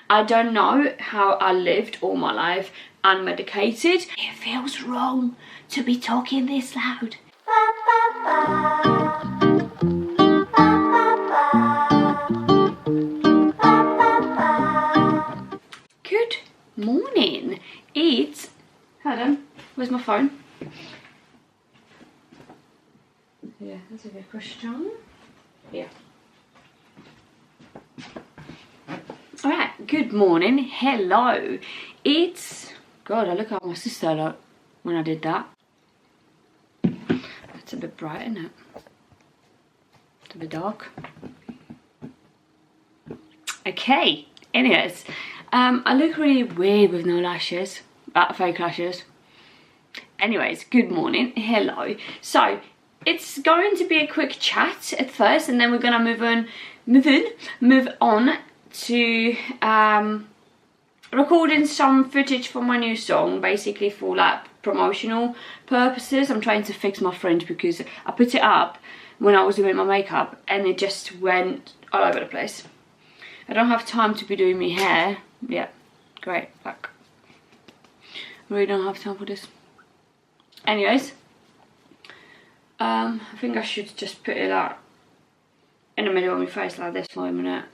I don't know how I lived all my life unmedicated. It feels wrong to be talking this loud. Good morning. It's... Hold on. Where's my phone? Yeah, that's a good question. Yeah. Alright, good morning. Hello. It's... God, I look at my sister look when I did that. It's a bit bright, isn't it? It's a bit dark. Okay. Anyways, I look really weird with no lashes. Fake lashes. Anyways, good morning. Hello. So, it's going to be a quick chat at first, and then we're gonna move on to recording some footage for my new song, basically for like promotional purposes. I'm trying to fix my fringe because I put it up when I was doing my makeup and it just went all over the place. I don't have time to be doing my hair. Yeah, great. Like, I really don't have time for this. Anyways, I think I should just put it like in the middle of my face like this for a minute.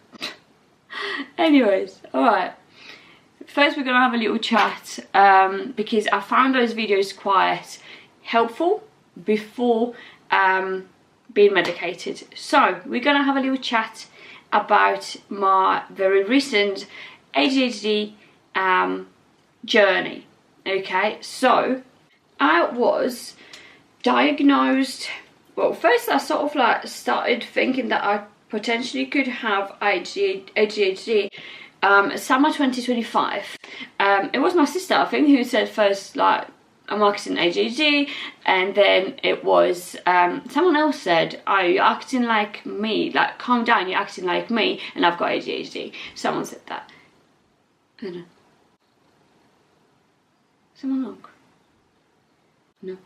Anyways, alright. First we're gonna have a little chat because I found those videos quite helpful before being medicated. So we're gonna have a little chat about my very recent ADHD journey. Okay, so I was diagnosed, well, first I sort of like started thinking that I potentially could have ADHD summer 2025. It was my sister, I think, who said first like I'm acting ADHD, and then it was someone else said, oh, you're acting like me, like calm down, you're acting like me and I've got ADHD. Someone said that. I don't know. Someone knock? No.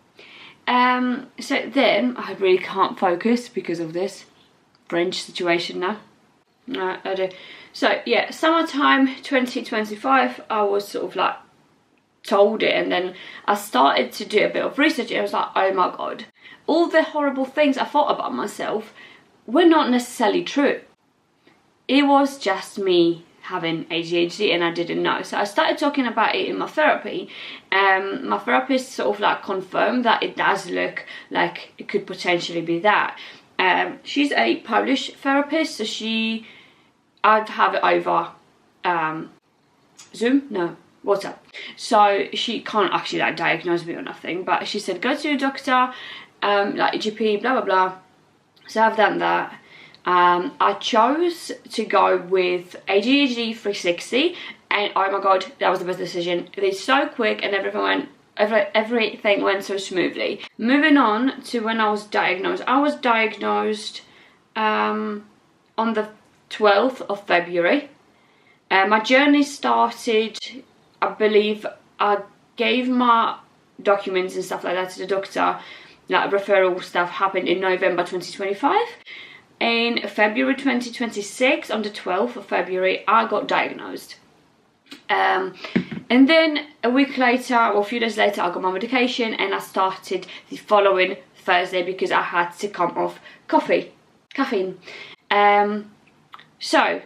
So then I really can't focus because of this French situation now. No, I do. So yeah, summertime 2025, I was sort of like told it, and then I started to do a bit of research and I was like, oh my god, all the horrible things I thought about myself were not necessarily true. It was just me having ADHD and I didn't know. So I started talking about it in my therapy, and my therapist sort of like confirmed that it does look like it could potentially be that. She's a Polish therapist, so I'd have it over Zoom? No, WhatsApp. So she can't actually like diagnose me or nothing, but she said go to your doctor, like your GP, blah blah blah. So I've done that. I chose to go with ADHD 360, and oh my god, that was the best decision. It is so quick and everything went so smoothly. Moving on to when I was diagnosed. I was diagnosed on the 12th of February. My journey started, I believe, I gave my documents and stuff like that to the doctor. Like referral stuff happened in November 2025. In February 2026, on the 12th of February, I got diagnosed. And then a week later, or a few days later, I got my medication and I started the following Thursday because I had to come off caffeine. So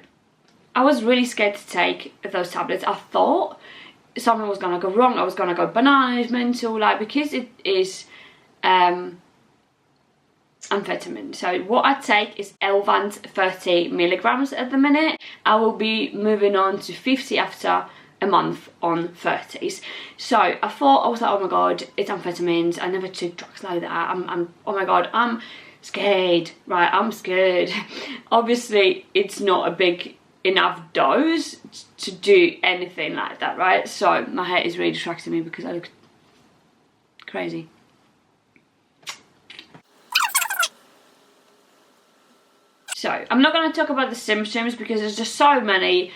I was really scared to take those tablets. I thought something was gonna go wrong. I was gonna go bananas, mental, like, because it is amphetamine. So what I take is Elvant 30 milligrams at the minute. I will be moving on to 50 after a month on 30s. So I thought, I was like, oh my god, it's amphetamines. I never took drugs like that. Oh my god, I'm scared, right? I'm scared. Obviously, it's not a big enough dose to do anything like that, right? So my hair is really distracting me because I look crazy. So I'm not going to talk about the symptoms because there's just so many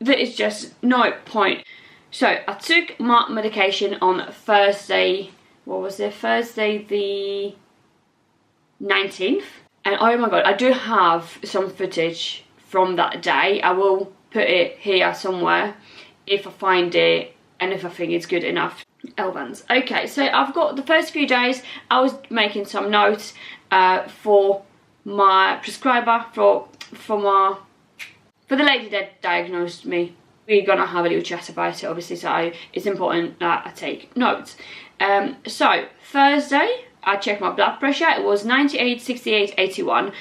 that it's just no point. So I took my medication on Thursday, what was it? Thursday the 19th. And oh my god, I do have some footage from that day. I will put it here somewhere if I find it and if I think it's good enough. Elvans. Okay, so I've got the first few days I was making some notes for my prescriber, for the lady that diagnosed me. We're gonna have a little chat about it, obviously, so it's important that I take notes. So Thursday I checked my blood pressure. It was 98, 68, 81.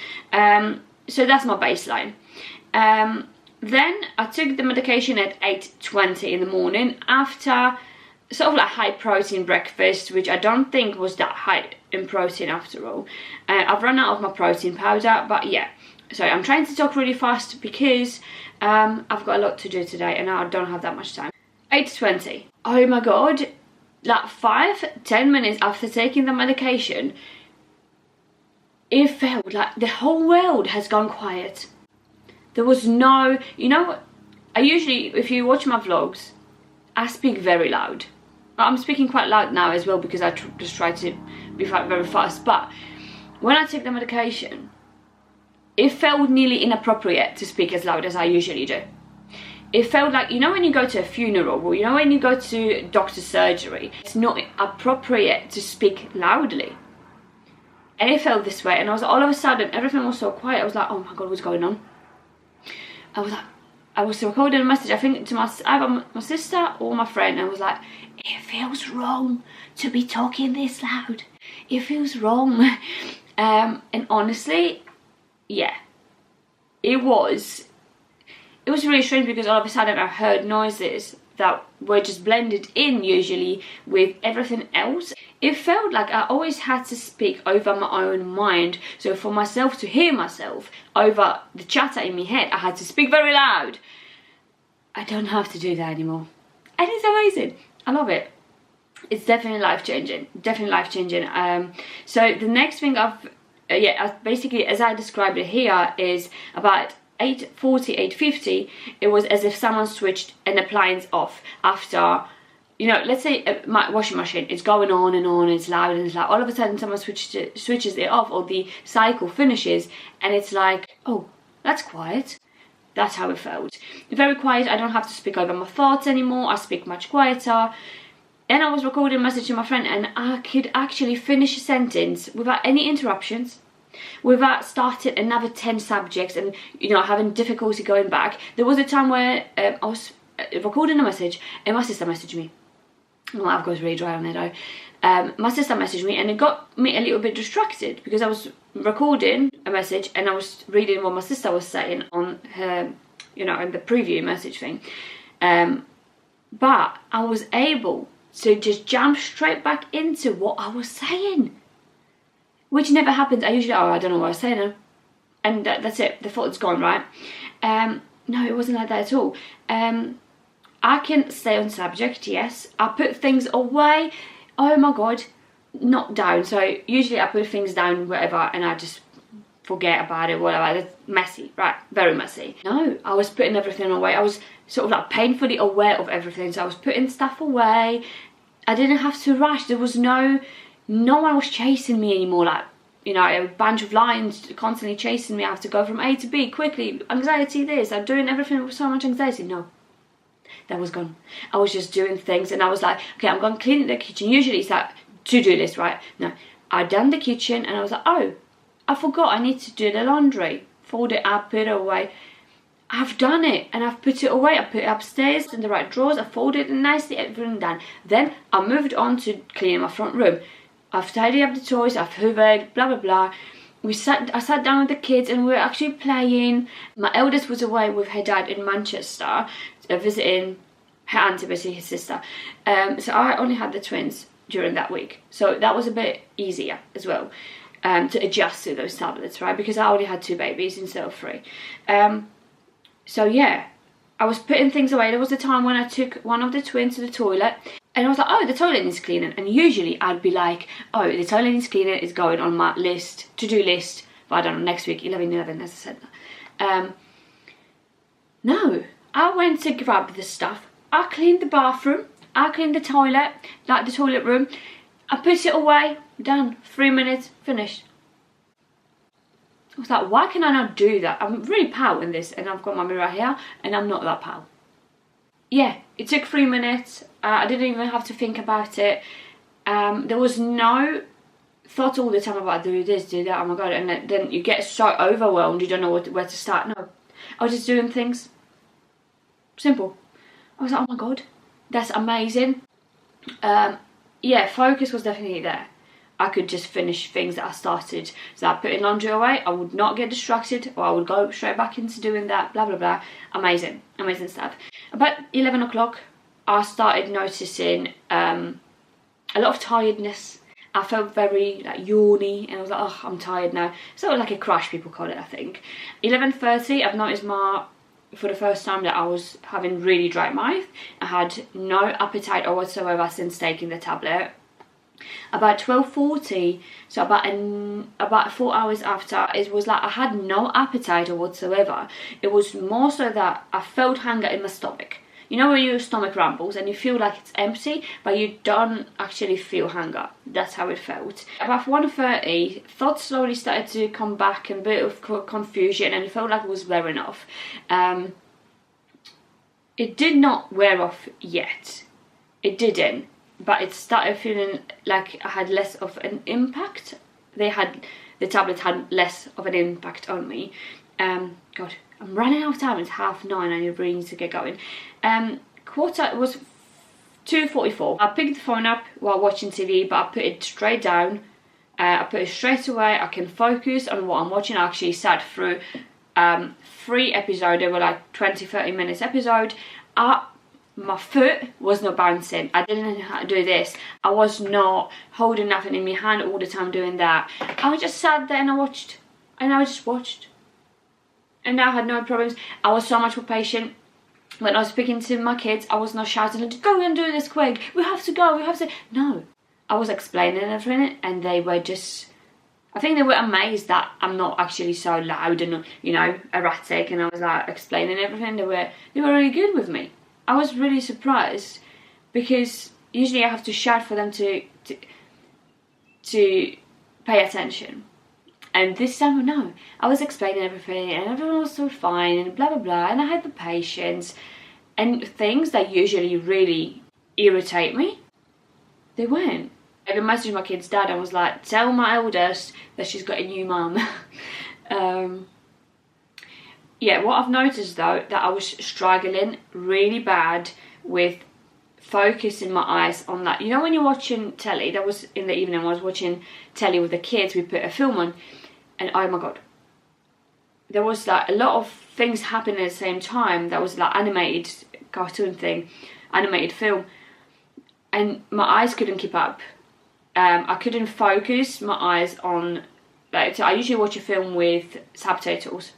So that's my baseline. Then I took the medication at 8:20 in the morning after sort of like high protein breakfast, which I don't think was that high in protein after all. I've run out of my protein powder, but yeah. So I'm trying to talk really fast because I've got a lot to do today and I don't have that much time. 8:20. Oh my god, like 5-10 minutes after taking the medication, it felt like the whole world has gone quiet. There was no, you know, I usually, if you watch my vlogs, I speak very loud. I'm speaking quite loud now as well because I just try to be very fast. But when I took the medication, it felt nearly inappropriate to speak as loud as I usually do. It felt like, you know, when you go to a funeral, or you know, when you go to doctor's surgery, it's not appropriate to speak loudly. And it felt this way, and I was all of a sudden, everything was so quiet. I was like, oh my god, what's going on? I was recording a message, I think to either my sister or my friend, and I was like, it feels wrong to be talking this loud. It feels wrong. And honestly, yeah, it was really strange because all of a sudden I heard noises that were just blended in usually with everything else. It felt like I always had to speak over my own mind. So for myself to hear myself over the chatter in my head, I had to speak very loud. I don't have to do that anymore. And it's amazing. I love it. It's definitely life-changing. Definitely life-changing. So the next thing basically, as I described it here, is about 8:40, 8:50, it was as if someone switched an appliance off after, you know, let's say my washing machine is going on and on, it's loud and it's loud. All of a sudden someone switches it off, or the cycle finishes, and it's like, oh, that's quiet. That's how it felt. Very quiet. I don't have to speak over my thoughts anymore. I speak much quieter. Then I was recording a message to my friend and I could actually finish a sentence without any interruptions, without starting another 10 subjects and, you know, having difficulty going back. There was a time where I was recording a message and my sister messaged me. Oh, I've got really dry on it though. My sister messaged me and it got me a little bit distracted because I was recording a message and I was reading what my sister was saying on her, you know, in the preview message thing. But I was able to just jump straight back into what I was saying, which never happens. I usually, I don't know what I was saying now. And that's it, the thought's gone, right? No, it wasn't like that at all. I can stay on subject, yes. I put things away, oh my god, not down. So usually I put things down wherever and I just forget about it, whatever. It's messy, right? Very messy. No, I was putting everything away. I was sort of like painfully aware of everything. So I was putting stuff away. I didn't have to rush. There was no one was chasing me anymore, like, you know, a bunch of lions constantly chasing me. I have to go from A to B quickly. Anxiety this. I'm doing everything with so much anxiety. No, that was gone. I was just doing things and I was like, okay, I'm going to clean the kitchen. Usually it's like to-do list, right? No, I'd done the kitchen and I was like, oh, I forgot I need to do the laundry. Fold it up, put it away. I've done it and I've put it away. I put it upstairs in the right drawers. I folded it nicely, everything done. Then I moved on to cleaning my front room. I've tidied up the toys, I've hoovered, blah, blah, blah. I sat down with the kids and we were actually playing. My eldest was away with her dad in Manchester, visiting her auntie, basically his sister. So I only had the twins during that week. So that was a bit easier as well to adjust to those tablets, right? Because I only had 2 babies instead of 3. So yeah, I was putting things away. There was a time when I took one of the twins to the toilet and I was like, oh, the toilet needs cleaning. And usually I'd be like, oh, the toilet needs cleaning is going on my list, to-do list, but I don't know, next week, 11/11, as I said. No, I went to grab the stuff. I cleaned the bathroom. I cleaned the toilet, like the toilet room. I put it away, done. 3 minutes, finished. I was like, why can I not do that? I'm really pale in this, and I've got my mirror here, and I'm not that pale. Yeah, it took 3 minutes. I didn't even have to think about it. There was no thought all the time about do this, do that, oh my god, and then you get so overwhelmed, you don't know where to start. No, I was just doing things. Simple. I was like, oh my god, that's amazing. Yeah, focus was definitely there. I could just finish things that I started. So I put in laundry away, I would not get distracted, or I would go straight back into doing that, blah blah blah. Amazing, amazing stuff. About 11 o'clock, I started noticing a lot of tiredness. I felt very like yawny, and I was like, oh, I'm tired now. Sort of like a crash, people call it, I think. 11:30, I've noticed for the first time that I was having really dry mouth. I had no appetite or whatsoever since taking the tablet. About 12:40, so about 4 hours after, it was like I had no appetite or whatsoever. It was more so that I felt hunger in my stomach. You know when your stomach rumbles and you feel like it's empty, but you don't actually feel hunger. That's how it felt. About 1:30, thoughts slowly started to come back, and a bit of confusion, and it felt like it was wearing off. It did not wear off yet. It didn't. But it started feeling like I had less of an impact. The tablet had less of an impact on me. God, I'm running out of time. It's 9:30 and you really need to get going. It was 2:44. I picked the phone up while watching TV, but I put it straight down. I put it straight away. I can focus on what I'm watching. I actually sat through 3 episodes. They were like 20-30 minutes episode. My foot was not bouncing. I didn't know how to do this. I was not holding nothing in my hand all the time doing that. I just sat there and I watched. And I just watched. And I had no problems. I was so much more patient. When I was speaking to my kids, I was not shouting, go and do this quick. We have to go, we have to. No. I was explaining everything, and they were just, I think they were amazed that I'm not actually so loud and, you know, erratic. And I was like explaining everything. They were really good with me. I was really surprised, because usually I have to shout for them to pay attention. And this time, no. I was explaining everything, and everyone was so fine, and blah blah blah, and I had the patience. And things that usually really irritate me, they weren't. I even messaged my kid's dad and was like, tell my eldest that she's got a new mum. Yeah, what I've noticed though, that I was struggling really bad with focusing my eyes on that. You know when you're watching telly, that was in the evening when I was watching telly with the kids, we put a film on, and oh my god, there was like a lot of things happening at the same time. That was like animated cartoon thing, animated film, and my eyes couldn't keep up. I couldn't focus my eyes on, like, so I usually watch a film with subtitles,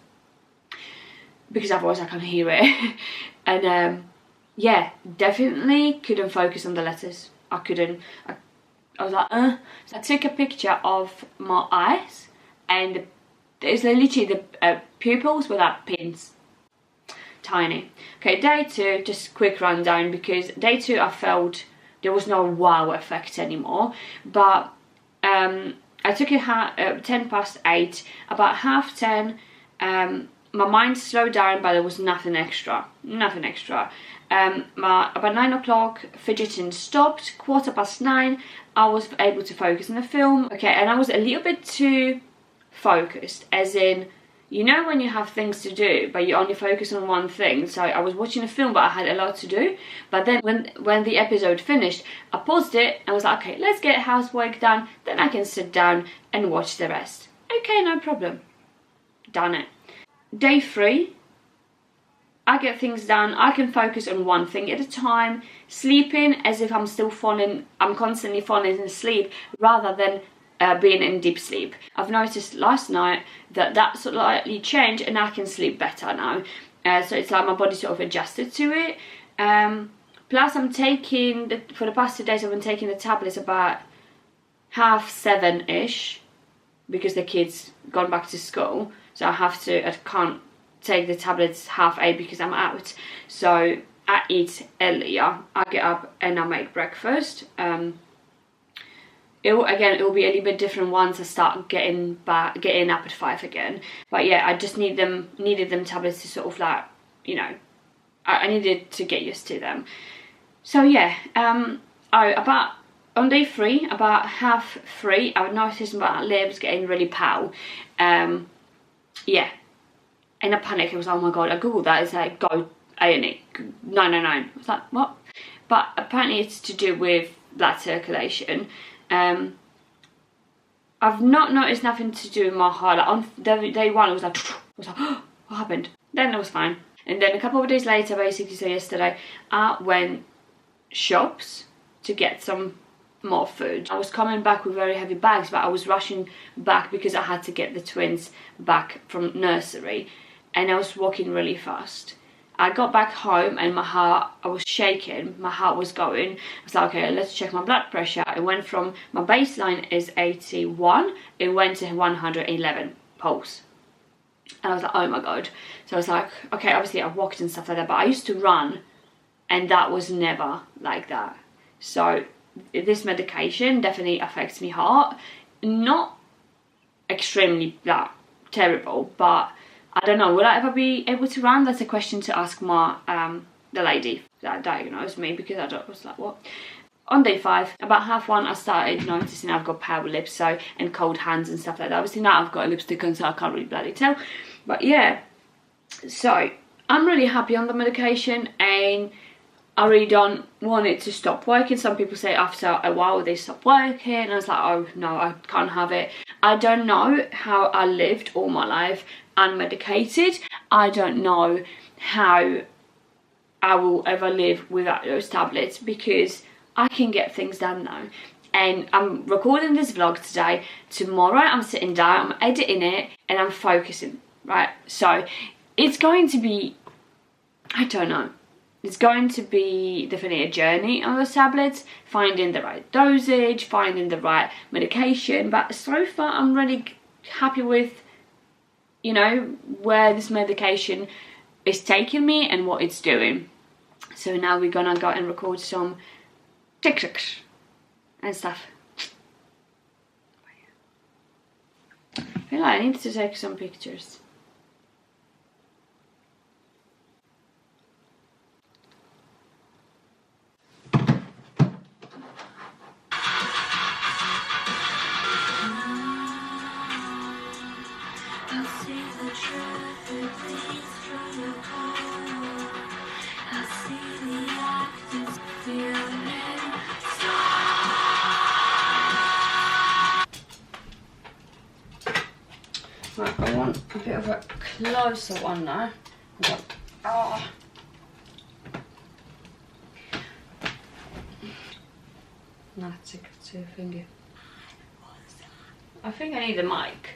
because otherwise I can't hear it. And yeah, definitely couldn't focus on the letters. I couldn't. I was like, So I took a picture of my eyes, and it's literally the pupils were like pins, tiny. Okay, day 2, just quick rundown, because day 2 I felt there was no wow effect anymore. But I took it 8:10. About 10:30. My mind slowed down, but there was nothing extra. About 9 o'clock, fidgeting stopped. 9:15, I was able to focus on the film. Okay, and I was a little bit too focused, as in, you know when you have things to do, but you only focus on one thing. So I was watching a film, but I had a lot to do. But then when the episode finished, I paused it and was like, okay, let's get housework done. Then I can sit down and watch the rest. Okay, no problem. Done it. Day 3, I get things done. I can focus on one thing at a time, sleeping as if I'm still falling. I'm constantly falling asleep rather than being in deep sleep. I've noticed last night that slightly changed, and I can sleep better now. So it's like my body sort of adjusted to it. Plus, I'm taking for the past 2 days, I've been taking the tablets about 7:30ish, because the kids gone back to school. So I can't take the tablets 8:30 because I'm out. So I eat earlier. I get up and I make breakfast. it'll be a little bit different once I start getting up at 5 again. But yeah, I just needed them tablets to sort of like, you know, I needed to get used to them. So yeah, about on day 3, about half 3, I noticed my lips getting really pale. Yeah, in a panic, I was like, oh my god, I googled that, it's like, go A&E, 999. I was like, what? But apparently it's to do with blood circulation. I've not noticed nothing to do with my heart. Like on day 1, I was like, oh, what happened? Then it was fine. And then a couple of days later, basically, so yesterday, I went shops to get some more food. I was coming back with very heavy bags, but I was rushing back because I had to get the twins back from nursery, and I was walking really fast. I got back home and I was shaking, my heart was going. I was like, okay, let's check my blood pressure. It went from, my baseline is 81, it went to 111 pulse. And I was like, oh my god. So I was like, okay, obviously I walked and stuff like that, but I used to run and that was never like that. So this medication definitely affects my heart. Not extremely terrible, but I don't know, will I ever be able to run? That's a question to ask my the lady that diagnosed me, because I was like, what? On day 5, about half 1, I started noticing I've got pale lips, and cold hands and stuff like that. Obviously now I've got a lipstick on, so I can't really bloody tell. But yeah, so I'm really happy on the medication, and I really don't want it to stop working. Some people say after a while they stop working, and I was like, oh no, I can't have it. I don't know how I lived all my life unmedicated. I don't know how I will ever live without those tablets, because I can get things done now. And I'm recording this vlog today. Tomorrow I'm sitting down, I'm editing it, and I'm focusing, right? So it's going to be, I don't know, it's going to be definitely a journey on the tablets, finding the right dosage, finding the right medication. But so far I'm really happy with, you know, where this medication is taking me and what it's doing. So now we're gonna go and record some TikToks and stuff. I feel like I need to take some pictures. Right, I want a bit of a closer one now. Oh. No, it's a finger. I think I need a mic.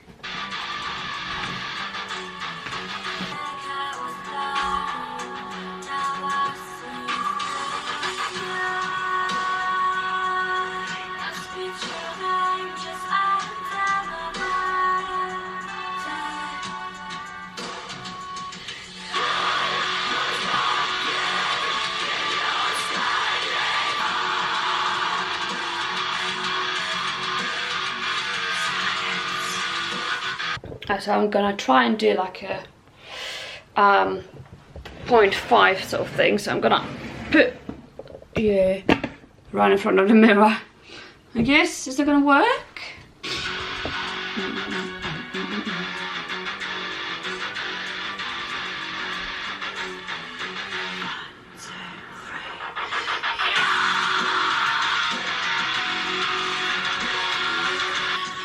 So I'm gonna try and do like a 0.5 sort of thing. So I'm gonna put right in front of the mirror. I guess, is it gonna work?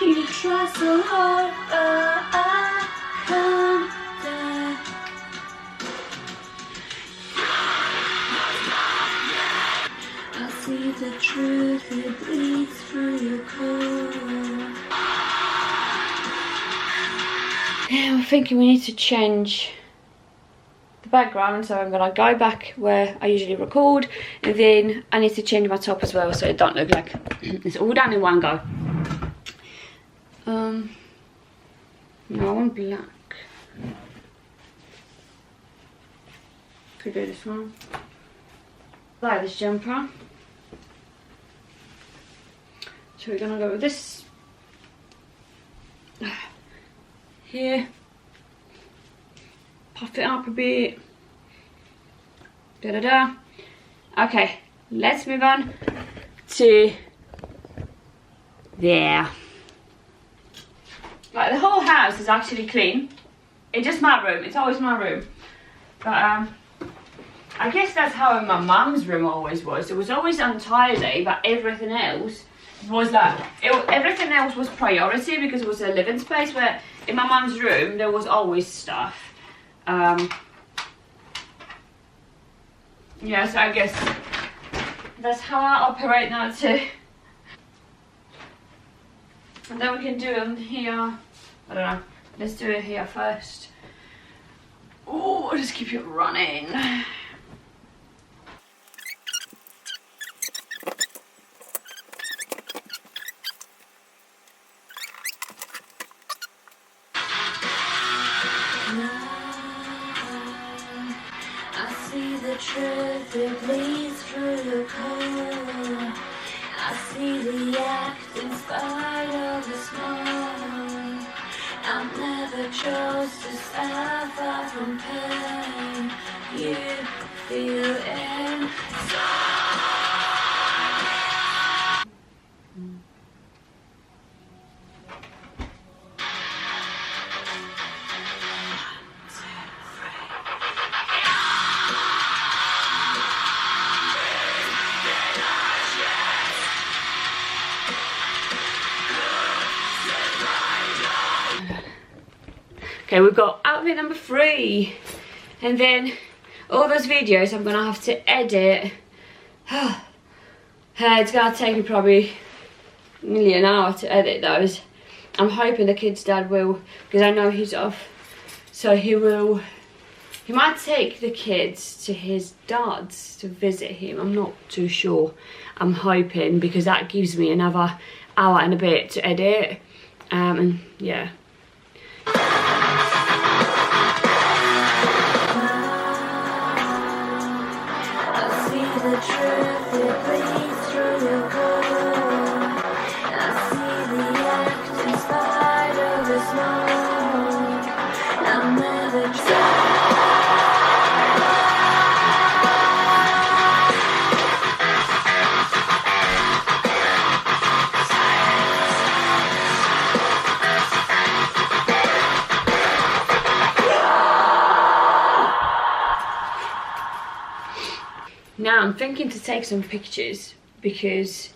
You try so hard, I can't die. I see the truth, it bleeds through your core. Yeah, I'm thinking we need to change the background, so I'm gonna go back where I usually record, and then I need to change my top as well, so it don't look like it's all done in one go. No, I want black. Could do this one. Like this jumper. So we're gonna go with this here, puff it up a bit, da da da. Okay, let's move on to there. Like, the whole house is actually clean. It's just my room, it's always my room. But I guess that's how my mum's room always was. It was always untidy, but everything else was like, everything else was priority because it was a living space, where in my mum's room there was always stuff. Yeah, so I guess that's how I operate now too. And then we can do them here. I don't know, let's do it here first. Oh, I'll just keep it running. Truth that bleeds through your core. I see the act in spite of the smile. I never chose to stand far from pain. You feel inside. Okay, we've got outfit number 3, and then all those videos I'm gonna have to edit. It's gonna take me probably nearly an hour to edit those. I'm hoping the kid's dad will, because I know he's off, so he might take the kids to his dad's to visit him. I'm not too sure. I'm hoping, because that gives me another hour and a bit to edit, and yeah. The truth that bleeds through your core. I see the act in spite of the smoke. I'll never try. Now I'm thinking to take some pictures because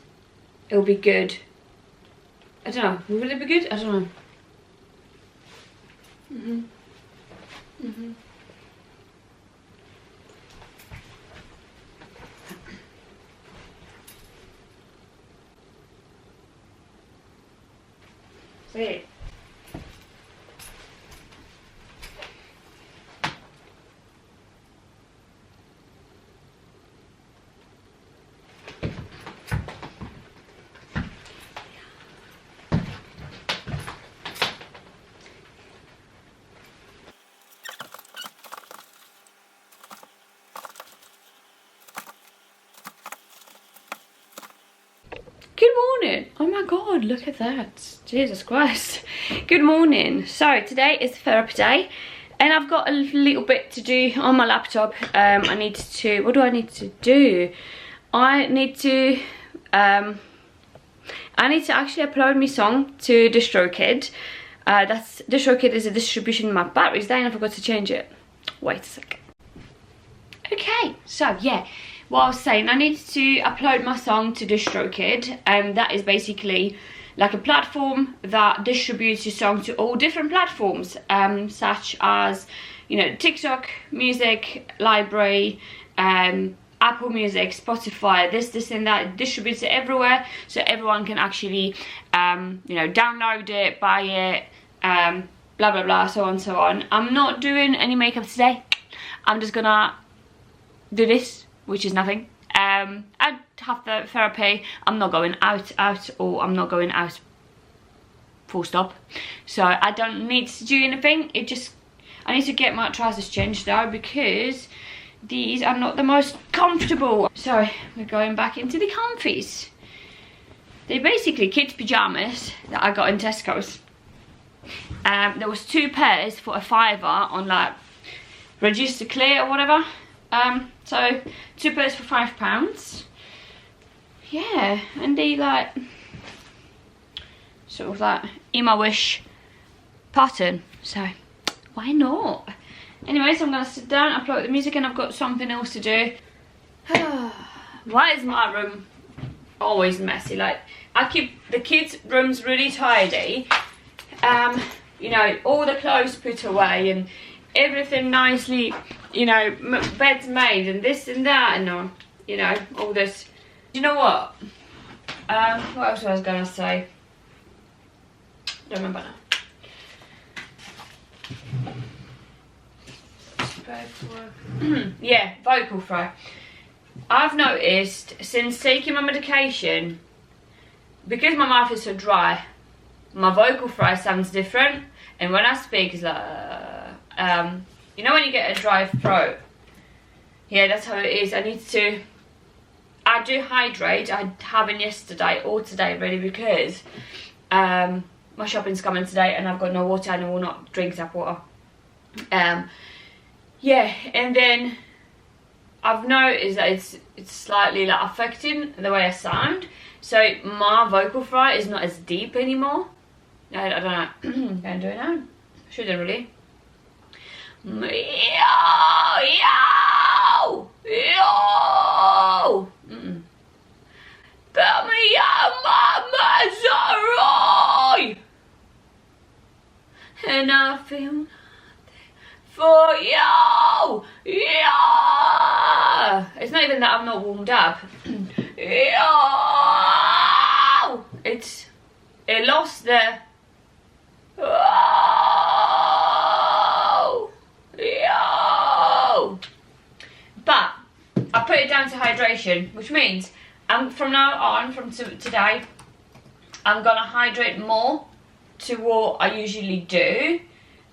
it'll be good. I don't know, will it be good? I don't know. See it. Good morning. Oh my god, look at that. Jesus Christ. Good morning. So today is therapy day and I've got a little bit to do on my laptop. I need to, what do I need to do? I need to actually upload my song to DistroKid. DistroKid is a distribution. My battery's dying, I forgot to change it. Wait a sec. Okay, so yeah, what I was saying, I need to upload my song to DistroKid. That is basically like a platform that distributes your song to all different platforms, such as, you know, TikTok, music, library, Apple Music, Spotify, this and that. It distributes it everywhere, so everyone can actually, you know, download it, buy it, blah blah blah, so on and so on. I'm not doing any makeup today. I'm just gonna do this, which is nothing. I have the therapy. I'm not going out, or I'm not going out full stop. So I don't need to do anything. I need to get my trousers changed though, because these are not the most comfortable. So we're going back into the comfies. They're basically kids' pyjamas that I got in Tesco's. There was 2 pairs for a £5 on like Register Clear or whatever. So 2 pairs for £5. Yeah, and they like sort of like in my wish pattern. So why not? Anyways, I'm gonna sit down, upload the music, and I've got something else to do. Why is my room always messy? Like, I keep the kids' rooms really tidy. You know, all the clothes put away and everything nicely, you know, beds made and this and that and you know, all this. You know what? What else was I gonna say? I don't remember now. Yeah, vocal fry. I've noticed since taking my medication, because my mouth is so dry, my vocal fry sounds different, and when I speak it's like you know when you get a dry throat? Yeah, that's how it is. I do hydrate. I haven't yesterday or today really, because my shopping's coming today and I've got no water and I will not drink tap water. Yeah, and then I've noticed that it's slightly like affecting the way I sound. So my vocal fry is not as deep anymore. I don't know. Can't do it now. Shouldn't really. Yo, yo, yo. Tell me your mama's alright. And I feel nothing for you. Yeah. It's not even that I'm not warmed up. Yeah. It lost the. Oh. Yeah. But I put it down to hydration, which means from now on, from today, I'm gonna hydrate more to what I usually do.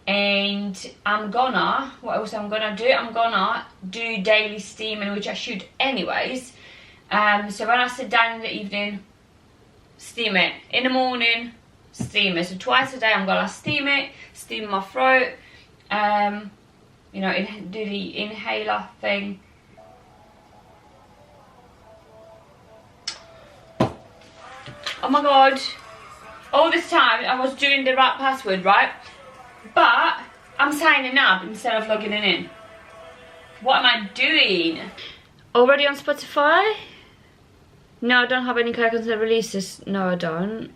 And what else I'm gonna do? I'm gonna do daily steaming, which I should anyways. So when I sit down in the evening, steam it. In the morning, steam it. So twice a day I'm gonna steam it, steam my throat, you know, do the inhaler thing. Oh my god, all this time I was doing the right password, right? But I'm signing up instead of logging in. What am I doing? Already on Spotify? No, I don't have any characters releases. No, I don't.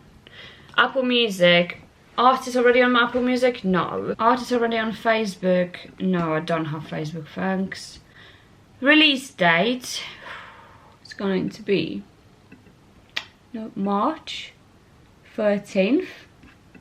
Apple Music. Artists already on Apple Music? No. Artists already on Facebook? No, I don't have Facebook, thanks. Release date. It's going to be March 13th.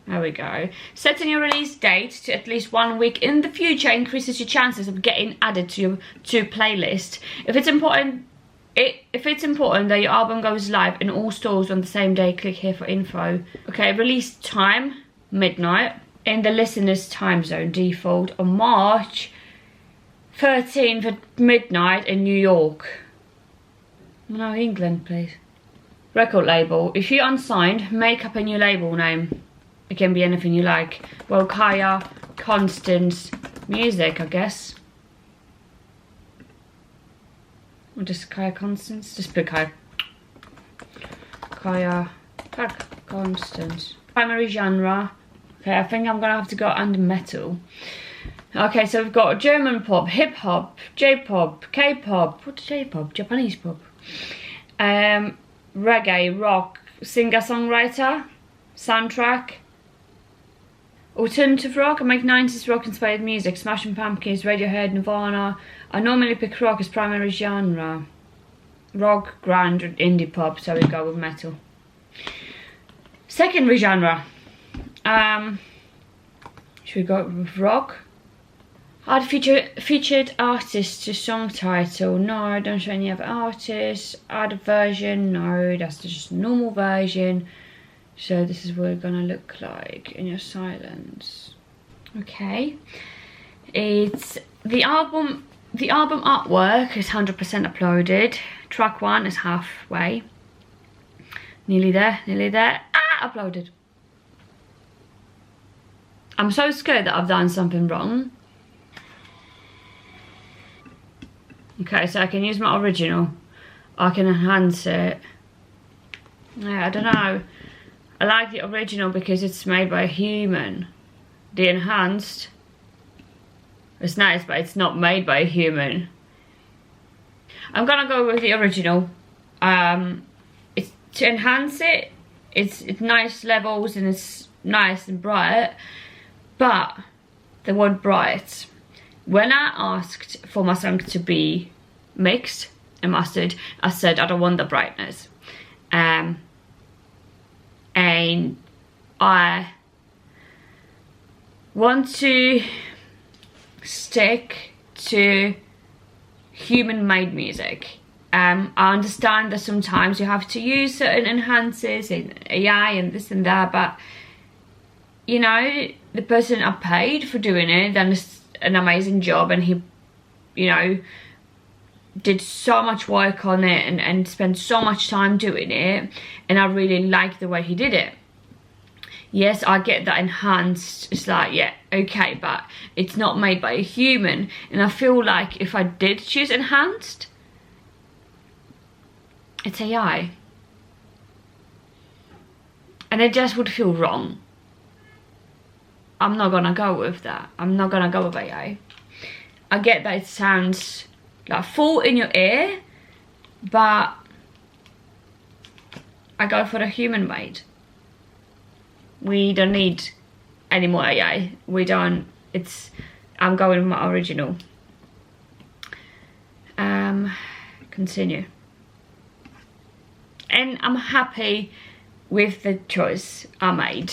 There we go. Setting your release date to at least 1 week in the future increases your chances of getting added to your playlist. If it's important that your album goes live in all stores on the same day, click here for info. Okay, release time, midnight. In the listener's time zone, default on March 13th at midnight in New York. No, England, please. Record label. If you're unsigned, make up a new label name. It can be anything you like. Well, Kaya, Constance, Music, I guess. Or just Kaya Constance? Just put Kaya. Kaya, Constance. Primary genre. Okay, I think I'm gonna have to go under metal. Okay, so we've got German pop, hip hop, J-pop, K-pop. What's J-pop? Japanese pop. Reggae, rock, singer-songwriter, soundtrack, alternative rock. I make 90s rock inspired music, Smashing Pumpkins, Radiohead, Nirvana. I normally pick rock as primary genre. Rock, grunge, indie pop, so we go with metal. Secondary genre. Should we go with rock? Add featured artist to song title. No, don't show any other artists. Add a version. No, that's just a normal version. So this is what it's gonna look like in your silence. Okay. It's the album artwork is 100% uploaded. Track 1 is halfway. Nearly there, nearly there. Ah, uploaded. I'm so scared that I've done something wrong. Okay, so I can use my original. I can enhance it. Yeah, I don't know. I like the original because it's made by a human. The enhanced, it's nice, but it's not made by a human. I'm gonna go with the original. It's to enhance it. It's nice levels and it's nice and bright. But the word bright. When I asked for my song to be mixed and mastered, I said I don't want the brightness. And I want to stick to human-made music. I understand that sometimes you have to use certain enhancers in AI and this and that, but you know, the person I paid for doing it done an amazing job, and he, you know, did so much work on it and spent so much time doing it, and I really like the way he did it. Yes, I get that enhanced, it's like, yeah, okay, but it's not made by a human, and I feel like if I did choose enhanced, it's AI. And it just would feel wrong. I'm not gonna go with that. I'm not gonna go with AI. I get that it sounds like full in your ear, but I go for the human made. We don't need any more AI. We don't, I'm going with my original. Continue. And I'm happy with the choice I made.